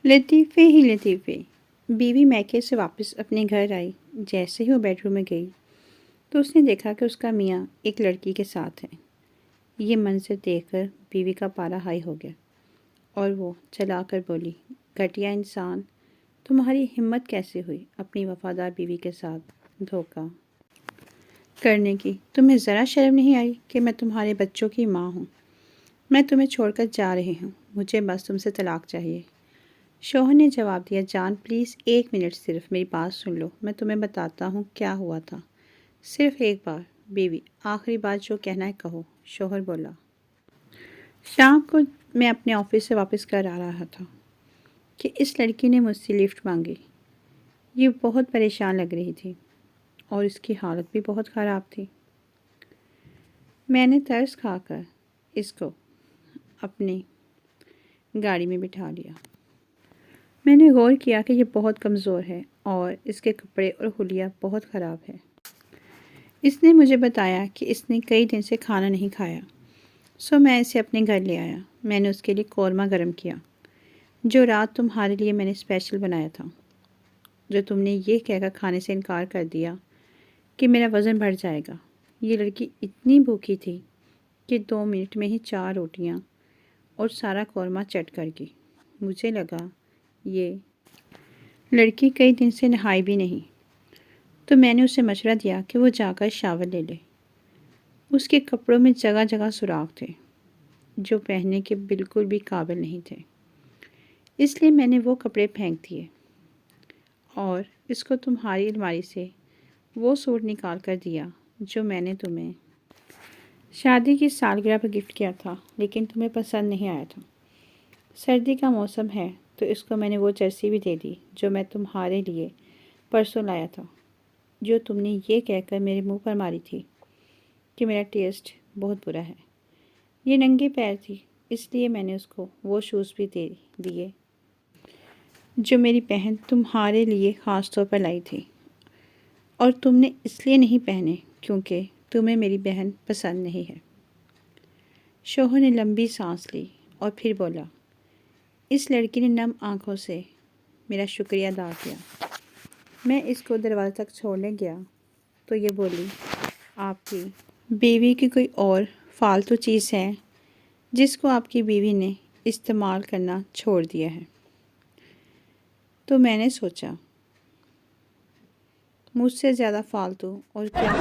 لطیفے ہی لطیفے۔ بیوی میکے سے واپس اپنے گھر آئی۔ جیسے ہی وہ بیڈ روم میں گئی تو اس نے دیکھا کہ اس کا میاں ایک لڑکی کے ساتھ ہے۔ یہ منظر دیکھ کر بیوی کا پارا ہائی ہو گیا اور وہ چلا کر بولی، گھٹیا انسان، تمہاری ہمت کیسے ہوئی اپنی وفادار بیوی کے ساتھ دھوکہ کرنے کی؟ تمہیں ذرا شرم نہیں آئی کہ میں تمہارے بچوں کی ماں ہوں؟ میں تمہیں چھوڑ کر جا رہی ہوں، مجھے بس تم سے طلاق چاہیے۔ شوہر نے جواب دیا، جان پلیز 1 منٹ صرف میری بات سن لو، میں تمہیں بتاتا ہوں کیا ہوا تھا، صرف ایک بار۔ بیوی، آخری بات جو کہنا ہے کہو۔ شوہر بولا، شام کو میں اپنے آفس سے واپس گھر آ رہا تھا کہ اس لڑکی نے مجھ سے لفٹ مانگی۔ یہ بہت پریشان لگ رہی تھی اور اس کی حالت بھی بہت خراب تھی۔ میں نے ترس کھا کر اس کو اپنی گاڑی میں بٹھا لیا۔ میں نے غور کیا کہ یہ بہت کمزور ہے اور اس کے کپڑے اور حلیہ بہت خراب ہے۔ اس نے مجھے بتایا کہ اس نے کئی دن سے کھانا نہیں کھایا، سو میں اسے اپنے گھر لے آیا۔ میں نے اس کے لیے قورمہ گرم کیا جو رات تمہارے لیے میں نے اسپیشل بنایا تھا، جو تم نے یہ کہہ کر کھانے سے انکار کر دیا کہ میرا وزن بڑھ جائے گا۔ یہ لڑکی اتنی بھوکی تھی کہ 2 منٹ میں ہی 4 روٹیاں اور سارا قورمہ چٹ کر گئی۔ مجھے لگا یہ لڑکی کئی دن سے نہائی بھی نہیں، تو میں نے اسے مشورہ دیا کہ وہ جا کر شاور لے لے۔ اس کے کپڑوں میں جگہ جگہ سوراخ تھے جو پہننے کے بالکل بھی قابل نہیں تھے، اس لیے میں نے وہ کپڑے پھینک دیے اور اس کو تمہاری الماری سے وہ سوٹ نکال کر دیا جو میں نے تمہیں شادی کی سالگرہ پر گفٹ کیا تھا، لیکن تمہیں پسند نہیں آیا تھا۔ سردی کا موسم ہے تو اس کو میں نے وہ جرسی بھی دے دی جو میں تمہارے لیے پرسوں لایا تھا، جو تم نے یہ کہہ کر میرے منہ پر ماری تھی کہ میرا ٹیسٹ بہت برا ہے۔ یہ ننگے پیر تھی، اس لیے میں نے اس کو وہ شوز بھی دے دیے جو میری بہن تمہارے لیے خاص طور پر لائی تھی، اور تم نے اس لیے نہیں پہنے کیونکہ تمہیں میری بہن پسند نہیں ہے۔ شوہر نے لمبی سانس لی اور پھر بولا، اس لڑکی نے نم آنکھوں سے میرا شکریہ ادا کیا۔ میں اس کو دروازے تک چھوڑنے گیا تو یہ بولی، آپ کی بیوی کی کوئی اور فالتو چیز ہے جس کو آپ کی بیوی نے استعمال کرنا چھوڑ دیا ہے؟ تو میں نے سوچا، مجھ سے زیادہ فالتو اور کیا